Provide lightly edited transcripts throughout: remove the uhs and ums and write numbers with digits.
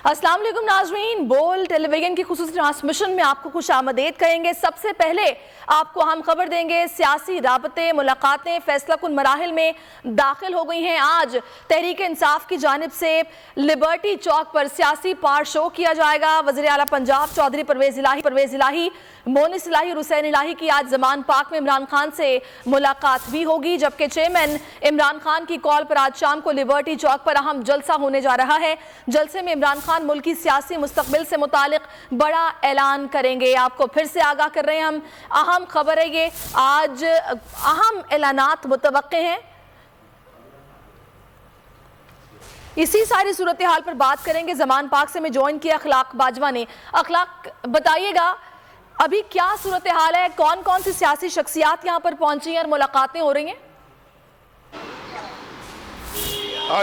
अस्सलाम वालेकुम नाज़रीन, बोल टेलीविजन की खुसूसी ट्रांसमिशन में आपको खुश आमदीद कहेंगे। सबसे पहले आपको हम खबर देंगे, सियासी राबते मुलाकातें फैसला कुन मराहिल में दाखिल हो गई हैं। आज तहरीक इंसाफ की जानिब से लिबर्टी चौक पर सियासी पार शो किया जाएगा। वज़ीर आला पंजाब चौधरी परवेज़ इलाही, मोनिस इलाही और हुसैन इलाही की आज ज़मान पाक में इमरान खान से मुलाकात भी होगी, जबकि चेयरमैन इमरान खान की कॉल पर आज शाम को लिबर्टी चौक पर अहम जलसा होने जा रहा है। जलसे में इमरान खान मुल्क की सियासी मुस्तकबिल से मुतालिक बड़ा ऐलान करेंगे। आपको फिर से आगाह कर रहे हैं हम, अहम खबर है ये, आज अहम ऐलानात मुतवक्के हैं। इसी सारी सूरत हाल पर बात करेंगे। ज़मान पाक से मैं ज्वाइन किया अखलाक बाजवा ने। अखलाक, बताइएगा अभी क्या सूरत हाल है, कौन कौन सी सियासी शख्सियात यहाँ पर पहुंची हैं और मुलाकातें हो रही हैं?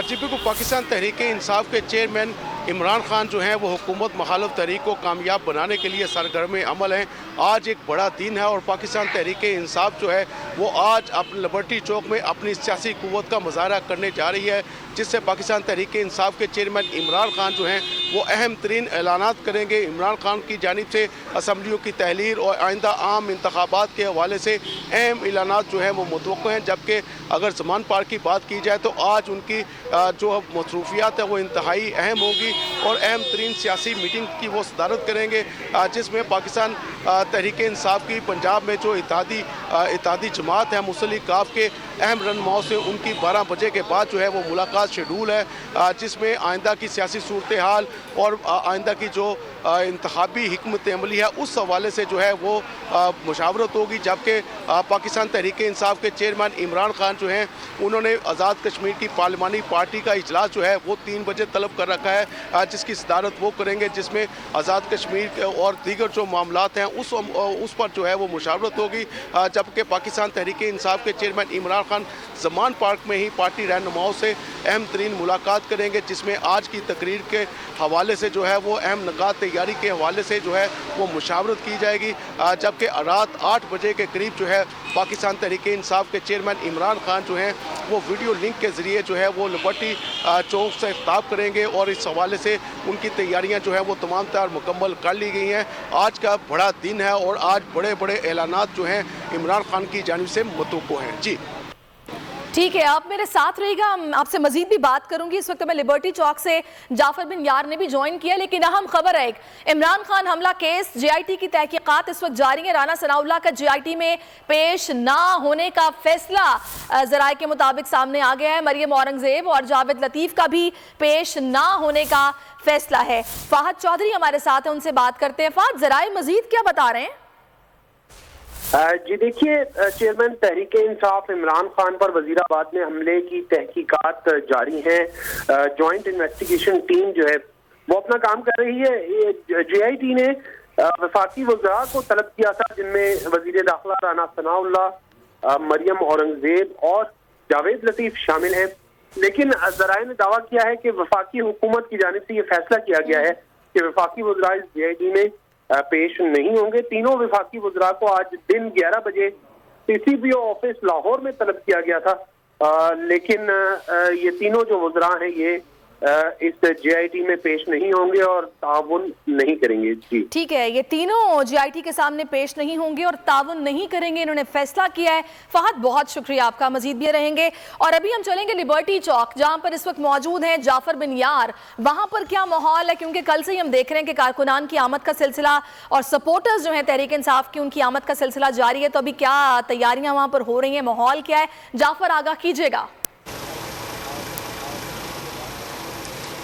जी बिल्कुल, पाकिस्तान तहरीक इंसाफ के चेयरमैन इमरान खान जो हैं वो हुकूमत मुखालिफ तहरीक को कामयाब बनाने के लिए सरगर्म अमल हैं। आज एक बड़ा दिन है और पाकिस्तान तहरीक इंसाफ जो है वो आज अपने लिबर्टी चौक में अपनी सियासी कुव्वत का मुजाहरा करने जा रही है, जिससे पाकिस्तान तहरीक इंसाफ के चेयरमैन इमरान खान जो हैं वो अहम तरीन ऐलानात करेंगे। इमरान खान की जानिब से असम्बलियों की तहलील और आइंदा आम इंतखाबात के हवाले से अहम ऐलानात जो हैं वो मुतवक्को हैं। जबकि अगर ज़मान पार्क की बात की जाए तो आज उनकी जो मसरूफियात है वो इंतहाई अहम होगी और अहम तरीन सियासी मीटिंग की वो सदारत करेंगे, जिसमें पाकिस्तान तहरीक इंसाफ की पंजाब में जो इत्तेहादी जमात है मुस्लिम काफ के अहम रहनुमाओं से उनकी 12 बजे के बाद जो है वो मुलाकात शेड्यूल है, जिसमें आइंदा की सियासी सूरत हाल और आइंदा की जो इंतखाबी हिकमत अमली है उस हवाले से जो है वो मुशावरत होगी। जबकि पाकिस्तान तहरीक इंसाफ के चेयरमैन इमरान खान जो हैं उन्होंने आज़ाद कश्मीर की पार्लिमानी पार्टी का इजलास जो है वो 3 बजे तलब कर रखा है, जिसकी सदारत वो करेंगे, जिसमें आज़ाद कश्मीर और दीगर जो मामलात हैं उस पर जो है वो मुशावरत होगी। जबकि पाकिस्तान तहरीक इंसाफ के चेयरमैन इमरान खान ज़मान पार्क में ही पार्टी रहनुमाओं से अहम तरीन मुलाकात करेंगे, जिसमें आज की तकरीर के हवाले से जो है वो अहम निकात तैयारी के हवाले से जो है वो मुशावरत की जाएगी। जबकि रात 8 बजे के करीब जो है पाकिस्तान तहरीक इंसाफ के चेयरमैन इमरान खान जो हैं वो वीडियो लिंक के ज़रिए जो है वो लिबर्टी चौक से खिताब करेंगे और इस हवाले से उनकी तैयारियां जो है वो तमाम तार मुकम्मल कर ली गई हैं। आज का बड़ा दिन है और आज बड़े बड़े ऐलानात जो हैं इमरान खान की जानिब से मुतवक्को हैं। जी ठीक है, आप मेरे साथ रहिएगा, आपसे मजीद भी बात करूंगी। इस वक्त मैं लिबर्टी चौक से जाफर बिन यार ने भी ज्वाइन किया, लेकिन अहम खबर है, इमरान खान हमला केस JIT की तहकीकात इस वक्त जारी है। राना सनाउल्लाह का JIT में पेश ना होने का फैसला जराए के मुताबिक सामने आ गया है। मरियम औरंगजेब और जावेद लतीफ़ का भी पेश ना होने का फैसला है। फहद चौधरी हमारे साथ हैं, उनसे बात करते हैं। फहद, जराए मजीद क्या बता रहे हैं? जी देखिए, चेयरमैन तहरीक इंसाफ इमरान खान पर वजीराबाद में हमले की तहकीकात जारी हैं। जॉइंट इन्वेस्टिगेशन टीम जो है वो अपना काम कर रही है। JIT ने वफाकी वज़रा को तलब किया था, जिनमें वजीर दाखिला राना सनाउल्लाह, मरियम औरंगजेब और जावेद लतीफ़ शामिल हैं। लेकिन ज़राए ने दावा किया है कि वफाकी हुकूमत की जानिब से ये फैसला किया गया है कि वफाकी वज़रा इस JIT में पेश नहीं होंगे। तीनों वफाकी वज़रा को आज दिन 11 बजे CCPO ऑफिस लाहौर में तलब किया गया था, लेकिन ये तीनों जो वज़रा हैं ये इस JIT में पेश नहीं होंगे और ताउन नहीं करेंगे। जी ठीक है, ये तीनों JIT के सामने पेश नहीं होंगे और ताउन नहीं करेंगे, इन्होंने फैसला किया है। फहद, बहुत शुक्रिया आपका, मजीद भी रहेंगे। और अभी हम चलेंगे लिबर्टी चौक, जहां पर इस वक्त मौजूद हैं जाफर बिन यार। वहां पर क्या माहौल है, क्योंकि कल से ही हम देख रहे हैं कि कारकुनान की आमद का सिलसिला और सपोर्टर्स जो हैं तहरीक इंसाफ की, उनकी आमद का सिलसिला जारी है। तो अभी क्या तैयारियां वहां पर हो रही हैं, माहौल क्या है? जाफर, आगाह कीजिएगा।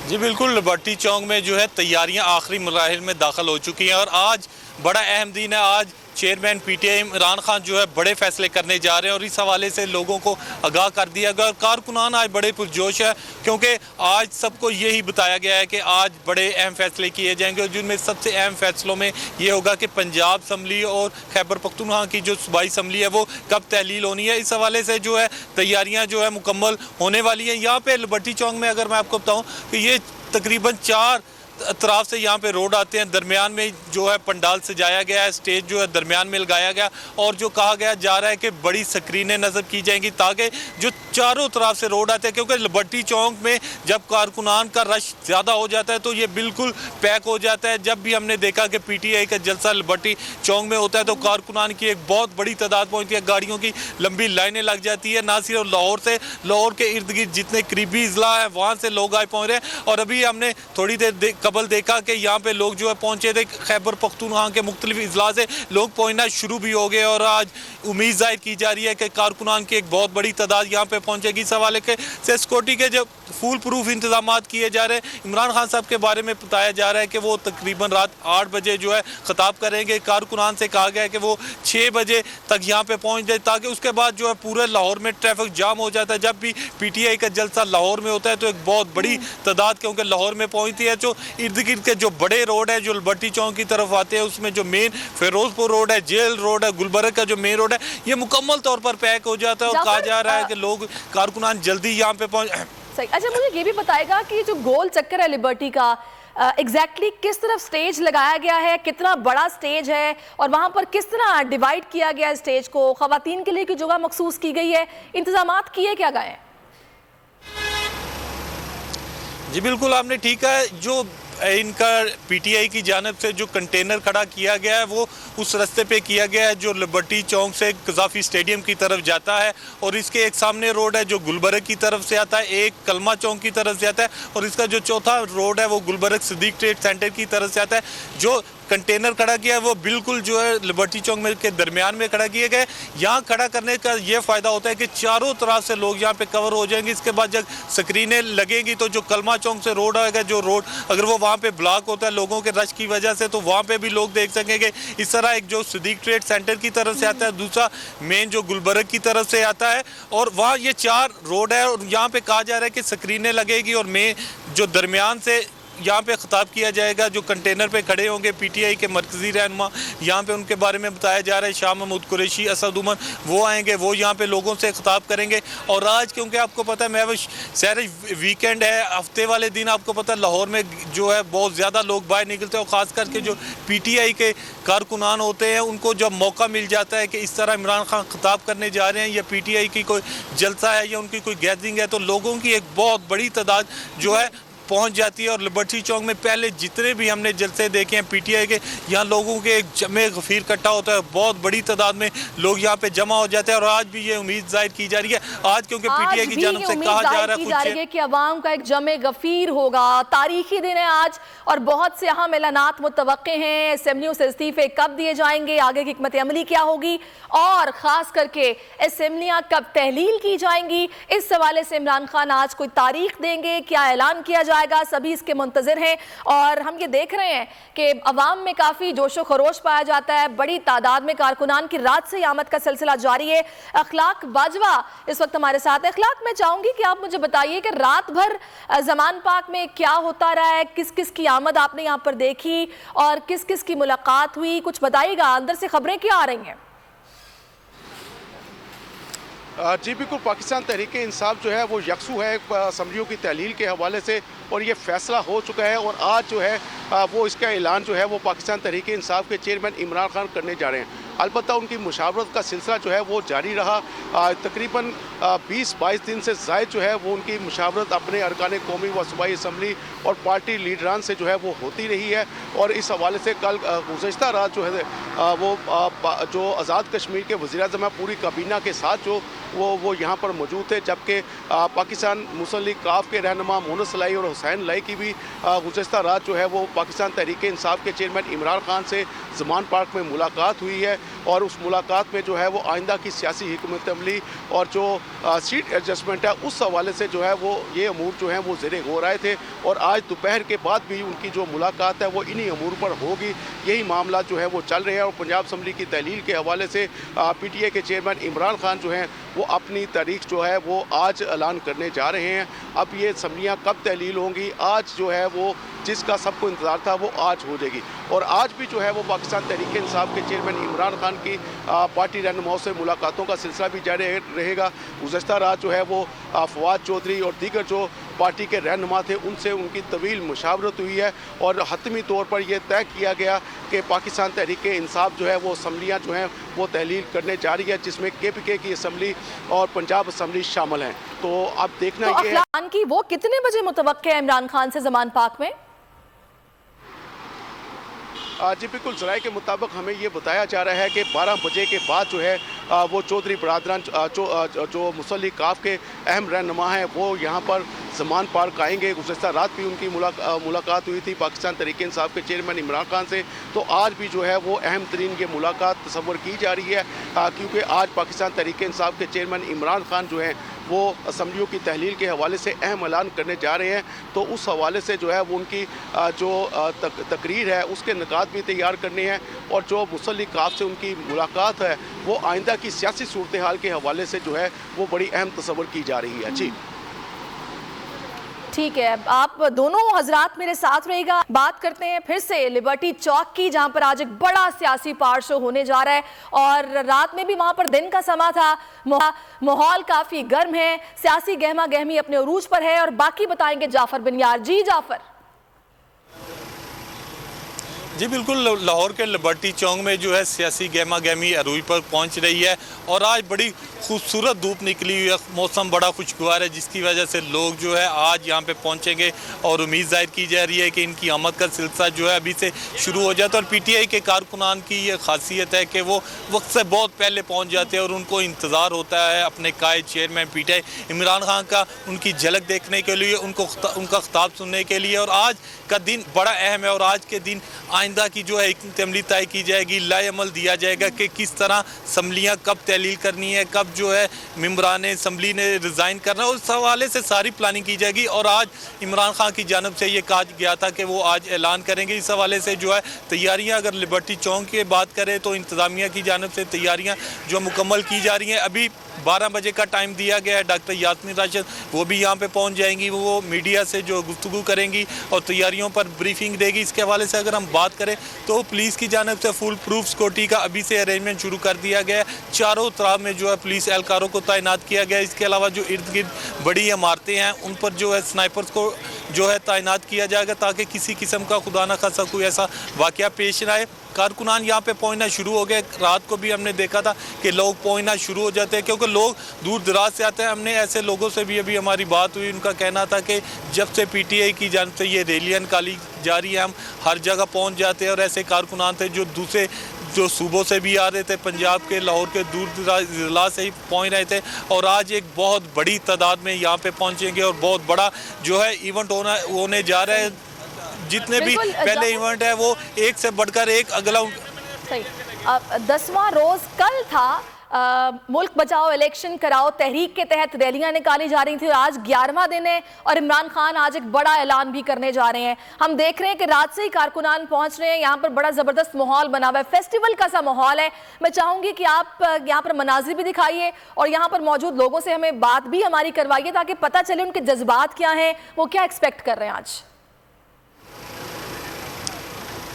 जी बिल्कुल, लिबर्टी चौक में जो है तैयारियां आखिरी मराहिल में दाखिल हो चुकी हैं और आज बड़ा अहम दिन है। आज चेयरमैन PTI इमरान खान जो है बड़े फैसले करने जा रहे हैं और इस हवाले से लोगों को आगाह कर दिया गया। कारकुनान आज बड़े पुरजोश है, क्योंकि आज सबको यही बताया गया है कि आज बड़े अहम फैसले किए जाएंगे और जिनमें सबसे अहम फैसलों में ये होगा कि पंजाब असम्बली और खैबर पख्तूनख्वा की जो सूबाई असम्बली है वो कब तहलील होनी है। इस हवाले से जो है तैयारियाँ जो है मुकम्मल होने वाली हैं। यहाँ पर लिबर्टी चौक में अगर मैं आपको बताऊँ कि ये तकरीबन 4 तरफ से यहाँ पे रोड आते हैं, दरमियान में जो है पंडाल सजाया गया है, स्टेज जो है दरमियान में लगाया गया और जो कहा गया जा रहा है कि बड़ी स्क्रीनें नज़र की जाएंगी ताकि जो चारों तरफ से रोड आते हैं, क्योंकि लिबर्टी चौक में जब कारकुनान का रश ज़्यादा हो जाता है तो ये बिल्कुल पैक हो जाता है। जब भी हमने देखा कि PTI का जलसा लिबर्टी चौक में होता है तो कारकुनान की एक बहुत बड़ी तादाद पहुँचती है, गाड़ियों की लंबी लाइनें लग जाती है। ना सिर्फ लाहौर से, लाहौर के इर्द गिर्द जितने करीबी अजला हैं वहाँ से लोग आए पहुँच रहे हैं। और अभी हमने थोड़ी देर कबल देखा कि यहाँ पे लोग जो है पहुँचे थे, खैबर पख्तूनख्वा के मुख्तलिफ अजला से लोग पहुँचना शुरू भी हो गए और आज उम्मीद जाहिर की जा रही है कि कारकुनान की एक बहुत बड़ी तादाद यहाँ पे पहुँचेगी। इस हवाले के से सिक्योरिटी के जब फुल प्रूफ इंतजाम किए जा रहे हैं। इमरान खान साहब के बारे में बताया जा रहा है कि वो तकरीबन रात 8 बजे जो है खिताब करेंगे। कारकुनान से कहा गया है कि वो 6 बजे तक यहाँ पे पहुँच जाए ताकि उसके बाद जो है पूरे लाहौर में ट्रैफिक जाम हो जाता है। जब भी PTI का जलसा लाहौर में होता है तो एक बहुत बड़ी तादाद क्योंकि लाहौर में पहुँचती है। जो इर्द गिर्द के जो बड़े रोड है जो लिबर्टी चौक की तरफ आते हैं उसमें जो मेन फिरोजपुर रोड है, जेल रोड है, गुलबर्ग का जो मेन रोड है ये मुकम्मल तौर पर पैक हो जाता है और कहा जा रहा है कि लोग कारकुनान जल्दी यहाँ पे पहुँच। सही। अच्छा, मुझे ये भी बताएगा कि जो गोल चक्कर है लिबर्टी का एग्जैक्टली किस तरफ स्टेज लगाया गया है, कितना बड़ा स्टेज है और वहां पर किस तरह डिवाइड किया गया है स्टेज को, खवातीन के लिए की जगह मखसूस की गई है, इंतजामात किए क्या गए हैं? जी बिल्कुल, आपने ठीक है। जो इनका PTI की जानिब से जो कंटेनर खड़ा किया गया है वो उस रास्ते पे किया गया है जो लिबर्टी चौक से कज़ाफ़ी स्टेडियम की तरफ जाता है और इसके एक सामने रोड है जो गुलबर्ग की तरफ से आता है, एक कलमा चौक की तरफ से आता है और इसका जो चौथा रोड है वो गुलबर्ग सिद्दीक ट्रेड सेंटर की तरफ से आता है। जो कंटेनर खड़ा किया है वो बिल्कुल जो है लिबर्टी चौक में के दरमियान में खड़ा किए गए। यहाँ खड़ा करने का ये फ़ायदा होता है कि चारों तरफ से लोग यहाँ पे कवर हो जाएंगे। इसके बाद जब स्क्रीनें लगेंगी तो जो कलमा चौक से रोड आएगा, जो रोड अगर वो वहाँ पे ब्लॉक होता है लोगों के रश की वजह से तो वहाँ पे भी लोग देख सकेंगे। इस तरह एक जो सिद्दीक ट्रेड सेंटर की तरफ से आता है, दूसरा मेन जो गुलबर्ग की तरफ से आता है और वहाँ ये 4 रोड है और यहाँ पे कहा जा रहा है कि स्क्रीनें लगेगी और मेन जो दरमियान से यहाँ पे खिताब किया जाएगा। जो कंटेनर पे खड़े होंगे PTI के मरकज़ी रहनुमा, यहाँ पे उनके बारे में बताया जा रहा है शाह महमूद कुरैशी, असद उमर, वो आएंगे, वो यहाँ पे लोगों से खिताब करेंगे। और आज क्योंकि आपको पता है मैं शहर वीकेंड है, हफ्ते वाले दिन आपको पता है लाहौर में जो है बहुत ज़्यादा लोग बाहर निकलते हैं और ख़ास करके जो PTI के कारकुनान होते हैं उनको जब मौका मिल जाता है कि इस तरह इमरान खान खिताब करने जा रहे हैं या PTI की कोई जलसा है या उनकी कोई गैदरिंग है तो लोगों की एक बहुत बड़ी तादाद जो है पहुंच जाती है। और लिबर्टी चौक में पहले जितने भी हमने जलसे देखे हैं PTI के, यहाँ लोगों के एक जमे गफीर इकट्ठा होता है, बहुत बड़ी तादाद में लोग यहाँ पे जमा हो जाते हैं। और आज भी ये उम्मीद जाहिर की जा रही है आज क्योंकि PTI की जानिब से कहा जा रहा है कि अवाम का एक जमे गफीर होगा। तारीखी दिन है आज और बहुत से अहम ऐलानात मुतवक्के हैं। असेंबलियों से इस्तीफे कब दिए जाएंगे, आगे की हिकमत अमली क्या होगी और ख़ास करके असेंबलियाँ कब तहलील की जाएंगी, इस हवाले से इमरान खान आज कोई तारीख देंगे, क्या ऐलान किया जाएगा, सभी इसके मुंतज़िर हैं। और हम ये देख रहे हैं कि अवाम में काफ़ी जोशो खरोश पाया जाता है, बड़ी तादाद में कारकुनान की रात से आमद का सिलसिला जारी है। अखलाक बाजवा इस वक्त हमारे साथ है। अखलाक, मैं चाहूँगी कि आप मुझे बताइए कि रात भर ज़मान पाक में क्या होता रहा है, किस किस की आमद आपने यहाँ पर देखी और किस किस की मुलाकात हुई, कुछ बताइएगा, अंदर से खबरें क्या आ रही हैं? जी बिल्कुल, पाकिस्तान तहरीक इंसाफ जो है वो यकसू है असम्बलियों की तहलील के हवाले से और ये फैसला हो चुका है और आज जो है वो इसका ऐलान जो है वो पाकिस्तान तहरीक इंसाफ के चेयरमैन इमरान खान करने जा रहे हैं। अलबत्ता उनकी मुशावरत का सिलसिला जो है वो जारी रहा। तकरीबन 20-22 दिन से ज़ायद जो है वो उनकी मुशावरत अपने अरकान कौमी व सूबाई असम्बली और पार्टी लीडरान से जो है वो होती रही है। और इस हवाले से कल गुज़श्ता रात जो है वो जो आज़ाद कश्मीर के वज़ीर-ए-आज़म पूरी काबीना के साथ जो वो यहाँ पर मौजूद थे, जबकि पाकिस्तान मुस्लिम लीग काफ के रहनुमा मोहम्मद सलाई और हुसैन लाई की भी गुज़श्ता रात जो है वो पाकिस्तान तहरीक इंसाफ के चेयरमैन इमरान खान से ज़मान पार्क में मुलाकात हुई है। और उस मुलाकात में जो है वो आइंदा की सियासी हिकमत अमली और जो सीट एडजस्टमेंट है उस हवाले से जो है वो ये अमूर जो हैं वो ज़ेरे हो रहे थे। और आज दोपहर के बाद भी उनकी जो मुलाकात है वो इन्हीं अमूर पर होगी, यही मामला जो है वो चल रहे हैं। और पंजाब असम्बली की तहलील के हवाले से PTI के चेयरमैन इमरान खान जो हैं वो अपनी तारीख जो है वो आज ऐलान करने जा रहे हैं। अब ये असम्बलियाँ कब तहलील होंगी, आज जो है वो जिसका सबको इंतज़ार था वो आज हो जाएगी। और आज भी जो है वो पाकिस्तान तहरीक इंसाफ के चेयरमैन इमरान खान की पार्टी रहनुमाओं से मुलाकातों का सिलसिला भी जारी रहेगा। गुज़श्ता रात जो है वो फवाद चौधरी और दीगर जो पार्टी के रहनुमा थे उनसे उनकी तवील मुशावरत हुई है और हतमी तौर पर यह तय किया गया कि पाकिस्तान तहरीक इंसाफ जो है वो असम्बलियाँ जो हैं वो तहलील करने जा रही है, जिसमें KPK की असम्बली और पंजाब असम्बली शामिल हैं। तो अब देखना तो ये है अखलान की वो कितने बजे मुतवक्के है इमरान खान से जमान पाक में? जी बिल्कुल, ज़राए के मुताबिक हमें ये बताया जा रहा है कि 12 बजे के बाद जो है वो चौधरी बरादरान जो मुसल्ली काफ के अहम रहनुमा हैं वो यहाँ पर ज़मान पार्क आएंगे। गुज़श्ता रात भी उनकी मुलाकात हुई थी पाकिस्तान तहरीक इंसाफ के चेयरमैन इमरान खान से, तो आज भी जो है वो अहम तरीन ये मुलाकात तस्वर की जा रही है, क्योंकि आज पाकिस्तान तहरीक इंसाफ के चेयरमैन इमरान खान जो हैं वो असम्बलियों की तहलील के हवाले से अहम ऐलान करने जा रहे हैं। तो उस हवाले से जो है वो उनकी जो तकरीर है उसके निकात भी तैयार करने हैं और जो मुसल्ली काफ से उनकी मुलाकात है वो आइंदा की सियासी सूरत हाल के हवाले से जो है वो बड़ी अहम तस्वर की जा रही है। जी ठीक है, आप दोनों हजरात मेरे साथ रहेगा। बात करते हैं फिर से लिबर्टी चौक की, जहां पर आज एक बड़ा सियासी पार शो होने जा रहा है और रात में भी वहां पर दिन का समा था, माहौल काफी गर्म है, सियासी गहमा गहमी अपने उरूज पर है और बाकी बताएंगे जाफर बिन यार। जी जाफर। जी बिल्कुल, लाहौर के लिबर्टी चौक में जो है सियासी गहमा गहमी अरूज पर पहुंच रही है और आज बड़ी खूबसूरत धूप निकली हुई है, मौसम बड़ा खुशगवार है, जिसकी वजह से लोग जो है आज यहां पे पहुंचेंगे और उम्मीद जाहिर की जा रही है कि इनकी आमद का सिलसिला जो है अभी से शुरू हो जाता है। और PTI के कारकुनान की ये खासियत है कि वो वक्त से बहुत पहले पहुँच जाते हैं और उनको इंतज़ार होता है अपने कायद चेयरमैन PTI इमरान खान का, उनकी झलक देखने के लिए, उनका खिताब सुनने के लिए। और आज का दिन बड़ा अहम है और आज के दिन आइंदा की जो है अमली तय की जाएगी, लाएअमल दिया जाएगा कि किस तरह असम्बलियाँ कब तहलील करनी है, कब जो है मेंबरान असम्बली ने रिज़ाइन करना है, उस हवाले से सारी प्लानिंग की जाएगी। और आज इमरान खान की जानब से ये कहा गया था कि वो आज ऐलान करेंगे। इस हवाले से जो है तैयारियाँ, अगर लिबर्टी चौक की बात करें तो इंतज़ामिया की जानब से तैयारियाँ जो मुकम्मल की जा रही हैं। अभी 12 बजे का टाइम दिया गया है, डॉक्टर यास्मीन राशिद वो भी यहाँ पे पहुँच जाएंगी, वो मीडिया से जो गुफ्तगू करेंगी और तैयारियों पर ब्रीफिंग देगी। इसके हवाले से अगर हम बात करें तो पुलिस की जानब से फुल प्रूफ सिक्योरिटी का अभी से अरेंजमेंट शुरू कर दिया गया है, चारों तरफ में जो है पुलिस एहलकारों को तैनात किया गया है। इसके अलावा जो इर्द गिर्द बड़ी इमारतें हैं उन पर जो है स्नाइपर्स को जो है तैनात किया जाएगा ताकि किसी किस्म का खुदा न खासा कोई ऐसा वाक़या पेश न आए। कारकुनान यहाँ पे पहुँचना शुरू हो गए, रात को भी हमने देखा था कि लोग पहुँचना शुरू हो जाते हैं क्योंकि लोग दूर दराज से आते हैं। हमने ऐसे लोगों से भी अभी हमारी बात हुई, उनका कहना था कि जब से PTI की जानब से ये रैलियाँ निकाली जा रही है हम हर जगह पहुँच जाते हैं। और ऐसे कारकुनान थे जो दूसरे जो सूबों से भी आ रहे थे, पंजाब के लाहौर के दूर दराज ज़िला से ही पहुँच रहे थे और आज एक बहुत बड़ी तादाद में यहाँ पे पहुँचेंगे और बहुत बड़ा जो है इवेंट होने जा रहा है। जितने भी पहले इवेंट है वो एक से बढ़कर एक अगला। सही, 10वां रोज कल था, मुल्क बचाओ इलेक्शन कराओ तहरीक के तहत रैलियां निकाली जा रही थी और आज 11वां दिन है और इमरान खान आज एक बड़ा ऐलान भी करने जा रहे हैं। हम देख रहे हैं कि रात से ही कारकुनान पहुंच रहे हैं, यहाँ पर बड़ा जबरदस्त माहौल बना हुआ है, फेस्टिवल का सा माहौल है। मैं चाहूंगी कि आप यहाँ पर मनाजिर भी दिखाइए और यहाँ पर मौजूद लोगों से हमें बात भी हमारी करवाइए ताकि पता चले उनके जज्बात क्या हैं, वो क्या एक्सपेक्ट कर रहे हैं आज।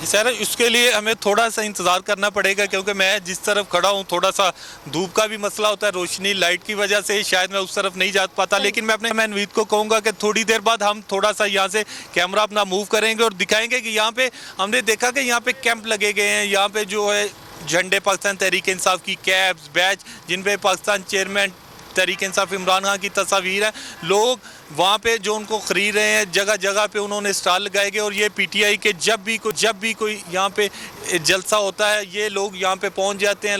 जी सर, उसके लिए हमें थोड़ा सा इंतज़ार करना पड़ेगा क्योंकि मैं जिस तरफ खड़ा हूँ थोड़ा सा धूप का भी मसला होता है, रोशनी लाइट की वजह से शायद मैं उस तरफ नहीं जा पाता। लेकिन मैं अपने नवीद को कहूँगा कि थोड़ी देर बाद हम थोड़ा सा यहाँ से कैमरा अपना मूव करेंगे और दिखाएंगे कि यहाँ पे हमने देखा कि यहाँ पे कैंप लगे गए हैं, यहाँ पे जो है झंडे पाकिस्तान तहरीक इंसाफ की कैप्स बैच जिन पे पाकिस्तान चेयरमैन तहरीक इंसाफ इमरान खान की तस्वीर है, लोग वहाँ पे जो उनको खरीद रहे हैं, जगह जगह पे उन्होंने स्टॉल लगाए गए और ये PTI के जब भी कोई यहाँ पे जलसा होता है ये लोग यहाँ पे पहुँच जाते हैं।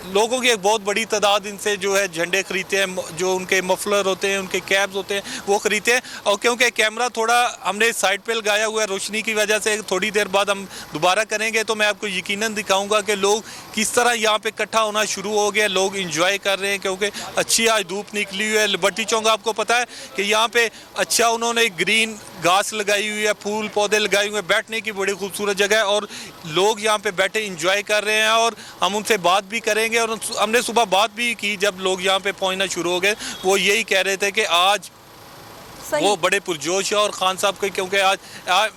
लोगों की एक बहुत बड़ी तादाद इनसे जो है झंडे खरीदते हैं, जो उनके मफलर होते हैं, उनके कैप्स होते हैं वो खरीदते हैं। और क्योंकि कैमरा थोड़ा हमने साइड पे लगाया हुआ है रोशनी की वजह से, थोड़ी देर बाद हम दोबारा करेंगे तो मैं आपको यकीनन दिखाऊंगा कि लोग किस तरह यहाँ पे इकट्ठा होना शुरू हो गए, लोग इंजॉय कर रहे हैं क्योंकि अच्छी आज धूप निकली हुई है। लिबर्टी चौक आपको पता है कि यहाँ पे अच्छा उन्होंने ग्रीन घास लगाई हुई है, फूल पौधे लगाए हुए हैं, बैठने की बड़ी खूबसूरत जगह है और लोग यहाँ पे बैठे इंजॉय कर रहे हैं और हम उनसे बात भी करेंगे। और हमने सुबह बात भी की जब लोग यहाँ पे पहुँचना शुरू हो गए, वो यही कह रहे थे कि आज वो बड़े पुरजोश है और खान साहब के क्योंकि आज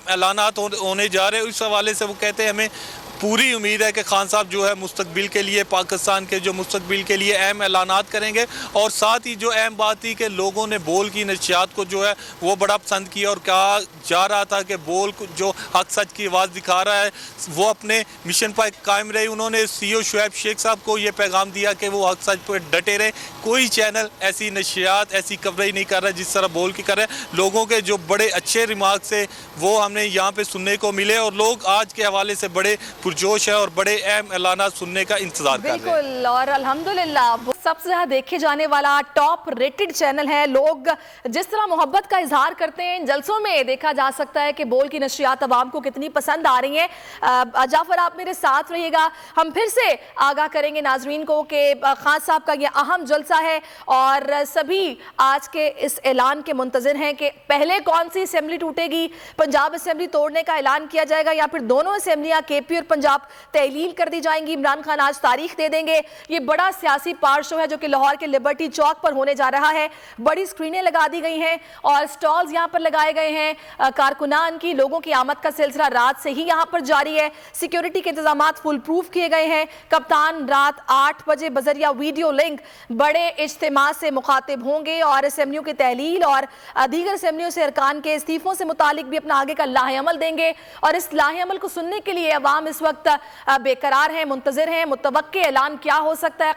ऐलानात होने जा रहे हैं, इस हवाले से वो कहते हैं हमें पूरी उम्मीद है कि खान साहब जो है मुस्तकबिल के लिए, पाकिस्तान के जो मुस्तकबिल के लिए अहम ऐलानात करेंगे। और साथ ही जो अहम बात थी कि लोगों ने बोल की नशियात को जो है वो बड़ा पसंद किया और कहा जा रहा था कि बोल जो हक सच की आवाज़ दिखा रहा है वो अपने मिशन पर कायम रहे। उन्होंने CEO शुएब शेख साहब को ये पैगाम दिया कि वो हक सच पर डटे रहे। कोई चैनल ऐसी नशियात, ऐसी कवरेज नहीं कर रहा जिस तरह बोल की कर रहे हैं। लोगों के जो बड़े अच्छे रिमार्क से वो हमने यहाँ पे सुनने को मिले और लोग आज के हवाले से बड़े पुरजोश है और बड़े अहम ऐलानात सुनने का इंतजार कर रहे हैं। बिल्कुल, और अल्हम्दुलिल्लाह वो सबसे ज्यादा देखे जाने वाला टॉप रेटेड चैनल है। लोग जिस तरह मोहब्बत का इजहार करते हैं, इन जलसों में देखा जा सकता है कि बोल की नशियात अवाम को कितनी पसंद आ रही हैं। जाफर, आप मेरे साथ रहिएगा, हम फिर से आगाह करेंगे नाजरीन को कि खान साहब का ये अहम जलसा है और सभी आज के इस ऐलान के मुंतज़िर हैं कि पहले कौन सी असेंबली टूटेगी, पंजाब असेंबली तोड़ने का ऐलान किया जाएगा या फिर दोनों असेंबलियां KP और पंजाब तहलील कर दी जाएंगी। इमरान खान आज तारीख दे देंगे। ये बड़ा सियासी पार शो है जो कि लाहौर के लिबर्टी चौक पर होने जा रहा है। बड़ी स्क्रीनें लगा दी गई हैं और स्टॉल्स यहाँ पर लगाए गए हैं। कारकुनान की, लोगों की आमद का सिलसिला रात से ही यहाँ पर जारी है। सिक्योरिटी के इंतजाम फुल प्रूफ किए गए हैं। कप्तान रात 8 बजे बजरिया वीडियो लिंक बड़े इज्तिमा से मुखातिब होंगे और असेंबलियों की तहलील और दीगर असेंबलियों से अरकान के इस्तीफों से मुतालिक भी अपना आगे का लाहेअमल देंगे। और इस लाहेअमल को सुनने के लिए अवाम इस वक्त बेकरार हैं, मुंतज़िर हैं। मुतवक्के ऐलान क्या हो सकता है,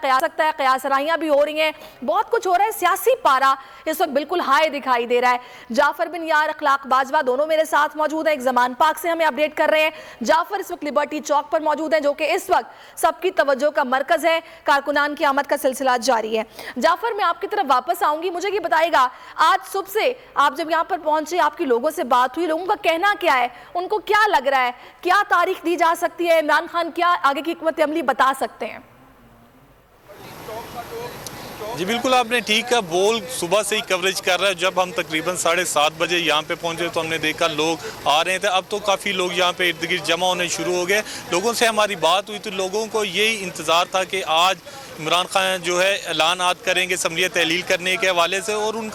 क़यासराहियाँ भी हो रही हैं, बहुत कुछ हो रहा है। सियासी पारा इस वक्त बिल्कुल हाई दिखाई दे रहा है। जाफर बिन यार, अखलाक बाजवा दोनों मेरे साथ मौजूद हैं, एक ज़मान पाक से हमें अपडेट कर रहे हैं। जाफर इस वक्त लिबर्टी चौक पर मौजूद हैं जो कि इस वक्त सबकी तवज्जो का मरकज़ है। कारकुनान की आमद का सिलसिला जारी है। जाफर, मैं आपकी तरफ वापस आऊंगी, मुझे ये बताएगा आज सुबह से आप जब यहाँ पर पहुंचे, आपकी लोगों से बात हुई, लोगों का कहना क्या है, उनको क्या लग रहा है, क्या तारीख दी जा सकती है, इमरान खान क्या आगे की हिकमत अमली बता सकते हैं? जी बिल्कुल, आपने ठीक कहा। बोल सुबह से ही कवरेज कर रहा है। जब हम तकरीबन 7:30 बजे यहाँ पे पहुँचे तो हमने देखा लोग आ रहे थे। अब तो काफ़ी लोग यहाँ पे इर्द गिर्द जमा होने शुरू हो गए। लोगों से हमारी बात हुई तो लोगों को यही इंतज़ार था कि आज इमरान खान जो है ऐलानात करेंगे असम्बलियाँ तहलील करने के हवाले से। और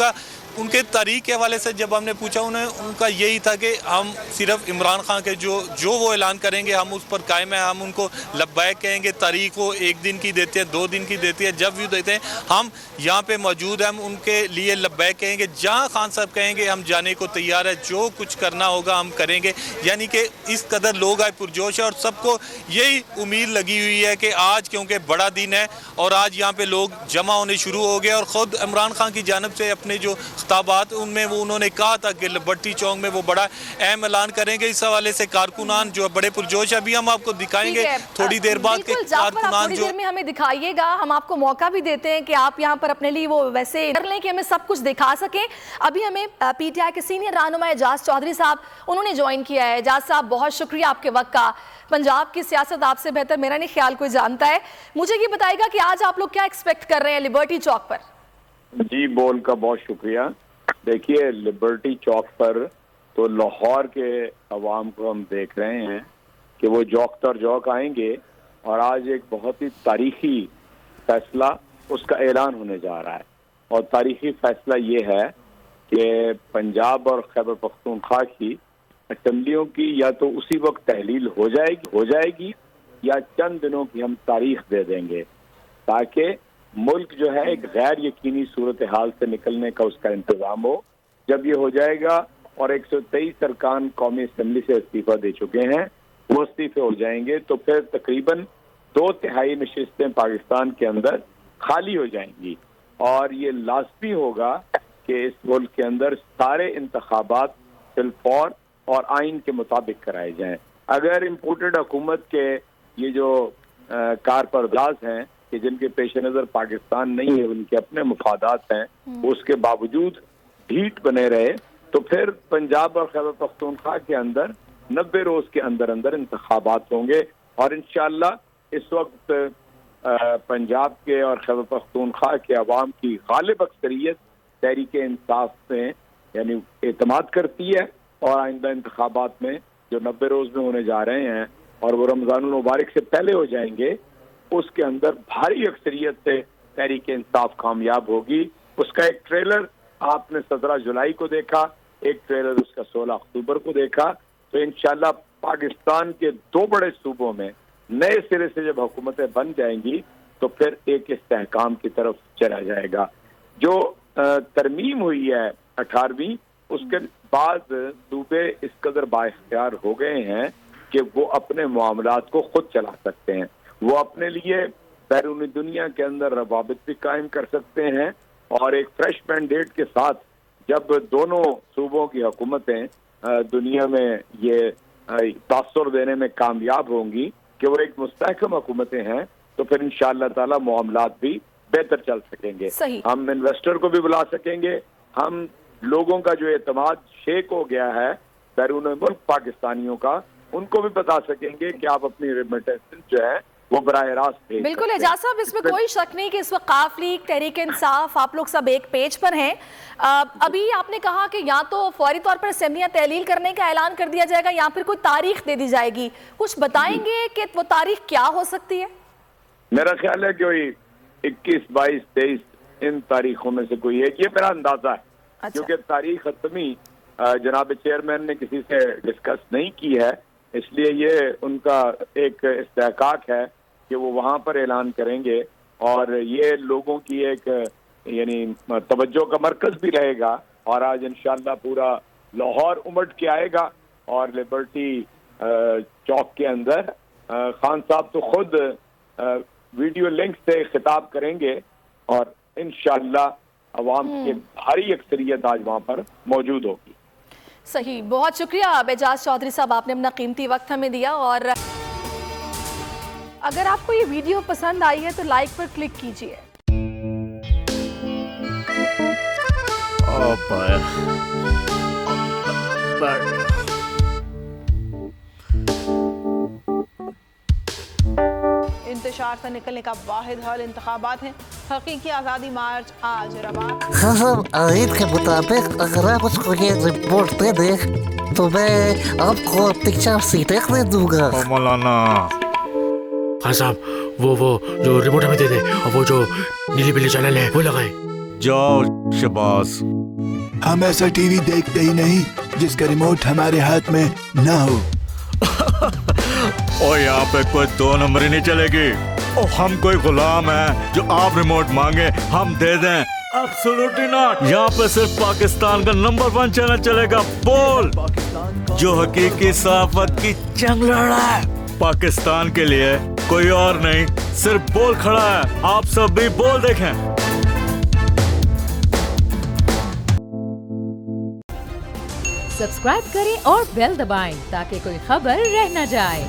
उनके तारीख के हवाले से जब हमने पूछा उनका यही था कि हम सिर्फ इमरान खान के जो वो ऐलान करेंगे हम उस पर कायम है। हम उनको लब्बैक कहेंगे। तारीख वो 1 दिन की देते हैं, 2 दिन की देती है, जब भी देते हैं हम यहाँ पे मौजूद हैं, हम उनके लिए लब्बैक कहेंगे। जहाँ खान साहब कहेंगे हम जाने को तैयार है, जो कुछ करना होगा हम करेंगे। यानी कि इस कदर लोग आए पुरजोश है और सबको यही उम्मीद लगी हुई है कि आज क्योंकि बड़ा दिन है और आज यहाँ पे लोग जमा होने शुरू हो गए। और ख़ुद इमरान खान की जानब से अपने जो खिताबात उनमें वो उन्होंने कहा था कि लिबर्टी चौक में वो बड़ा अहम ऐलान करेंगे। इस हवाले से कारकुनान जो बड़े पुरजोश, अभी हम आपको दिखाएंगे थोड़ी देर बाद के कारकुनान जो में हमें दिखाइएगा। हम आपको मौका भी देते हैं कि आप यहाँ पर अपने लिए वो वैसे कर लें कि हमें सब कुछ दिखा सकें। अभी हमें PTI के सीनियर रहनुमा एजाज चौधरी साहब उन्होंने ज्वाइन किया है। एजाज साहब, बहुत शुक्रिया आपके वक्त का। पंजाब की सियासत आपसे बेहतर मेरा नहीं ख्याल कोई जानता है। मुझे ये बताएगा कि आज आप लोग क्या एक्सपेक्ट कर रहे हैं लिबर्टी चौक पर? जी, बोल का बहुत शुक्रिया। देखिए, लिबर्टी चौक पर तो लाहौर के अवाम को हम देख रहे हैं कि वो जौक तर जौक आएंगे और आज एक बहुत ही तारीखी फैसला उसका ऐलान होने जा रहा है। और तारीखी फैसला ये है कि पंजाब और खैबर पख्तूनख्वा की असेंबलियों की या तो उसी वक्त तहलील हो जाएगी या चंद दिनों की हम तारीख दे देंगे, ताकि मुल्क जो है एक गैर यकीनी सूरत हाल से निकलने का उसका इंतजाम हो। जब ये हो जाएगा और 123 अरकान कौमी असम्बली से इस्तीफा दे चुके हैं, वो इस्तीफे हो जाएंगे तो फिर तकरीबन 2/3 नशिस्तें पाकिस्तान के अंदर खाली हो जाएंगी। और ये लाजमी होगा कि इस मुल्क के अंदर सारे इंतखाबात फिलफौर और आइन के मुताबिक कराए जाएं। अगर इम्पोर्टेड हुकूमत के ये जो कारपरदाज हैं कि जिनके पेश नज़र पाकिस्तान नहीं है, उनके अपने मुफादात हैं, उसके बावजूद ढीठ बने रहे तो फिर पंजाब और खैबर पख्तूनख्वा के अंदर 90 रोज के अंदर अंदर इंतखाबात होंगे। और इंशाअल्लाह इस वक्त पंजाब के और खैबर पख्तूनख्वा के अवाम की गालिब अक्सरियत तहरीक इंसाफ में यानी एतमाद करती है। और आइंदा इंतखाबात में जो 90 रोज में होने जा रहे हैं और वो रमजानुल मुबारक से पहले हो जाएंगे, उसके अंदर भारी अक्सरियत से तहरीक इंसाफ कामयाब होगी। उसका एक ट्रेलर आपने 17 जुलाई को देखा, एक ट्रेलर उसका 16 अक्टूबर को देखा। तो इंशाल्लाह पाकिस्तान के 2 बड़े सूबों में नए सिरे से जब हुकूमतें बन जाएंगी तो फिर एक इस्तेहकाम की तरफ चला जाएगा। जो तरमीम हुई है 18वीं, उसके बाद सूबे इस कदर बाइख्तियार हो गए हैं कि वो अपने मामलात को खुद चला सकते हैं। वो अपने लिए बैरूनी दुनिया के अंदर रवाबित भी कायम कर सकते हैं और एक फ्रेश मैंडेट के साथ जब दोनों सूबों की हुकूमतें दुनिया में ये तासुर देने में कामयाब होंगी कि वो एक मुस्तहकम हुकूमतें हैं, तो फिर इंशाअल्लाह ताला मामलात भी बेहतर चल सकेंगे। हम इन्वेस्टर को भी बुला सकेंगे, हम लोगों का जो एतमाद शेक हो गया है बैरून मुल्क पाकिस्तानियों का, उनको भी बता सकेंगे कि आप अपनी रेमिटेंस जो है वो बराह रास्त भेज। बिल्कुल एजाज साहब, इसमें कोई शक नहीं कि इस वक्त काफ लीग, तहरीक इंसाफ, आप लोग सब एक पेज पर हैं। अभी आपने कहा कि या तो फौरी तौर पर असेंबलियां तहलील करने का ऐलान कर दिया जाएगा या फिर कोई तारीख दे दी जाएगी, कुछ बताएंगे कि वो तारीख क्या हो सकती है? मेरा ख्याल है कि 21, 22, 23 इन तारीखों में से कोई एक, ये मेरा अंदाजा है। अच्छा। क्योंकि तारीख हतमी जनाब चेयरमैन ने किसी से डिस्कस नहीं की है, इसलिए ये उनका एक इस्तेहकाक है कि वो वहाँ पर ऐलान करेंगे और ये लोगों की एक यानी तवज्जो का मरकज भी रहेगा। और आज इंशाअल्लाह पूरा लाहौर उमड़ के आएगा और लिबर्टी चौक के अंदर खान साहब तो खुद वीडियो लिंक से खिताब करेंगे और इंशाअल्लाह अवाम की भारी अक्सरियत आज वहाँ पर मौजूद होगी। सही, बहुत शुक्रिया एजाज चौधरी साहब, आपने अपना कीमती वक्त हमें दिया। और अगर आपको ये वीडियो पसंद आई है तो लाइक पर क्लिक कीजिए। इंतशार से निकलने का वाहिद हल इंतखाबात है। हकीकी आज़ादी मार्च आज रवा। हाँ, आयत के मुताबिक अगर आप उसको ये रिपोर्ट दे दे तो मैं आपको अपनी 4 सीटें दे दूंगा। मौलाना हाँ साहब, वो जो रिपोर्ट हमें दे दे और वो जो नीली पीली चैनल है वो लगाए। जाओ शबाज। हम ऐसा टीवी देखते ही नहीं जिसका रिमोट हमारे हाथ में ना हो। और यहाँ पे कोई 2 नंबरी नहीं चलेगी। और हम कोई गुलाम है जो आप रिमोट मांगे हम दे दें? Absolutely not. यहाँ पे सिर्फ पाकिस्तान का नंबर 1 चैनल चलेगा, बोल, जो हकीकी सहाफत की जंग लड़ा है। पाकिस्तान के लिए कोई और नहीं, सिर्फ बोल खड़ा है। आप सब भी बोल देखें। सब्सक्राइब करें और बेल दबाएं ताकि कोई खबर रह न जाए।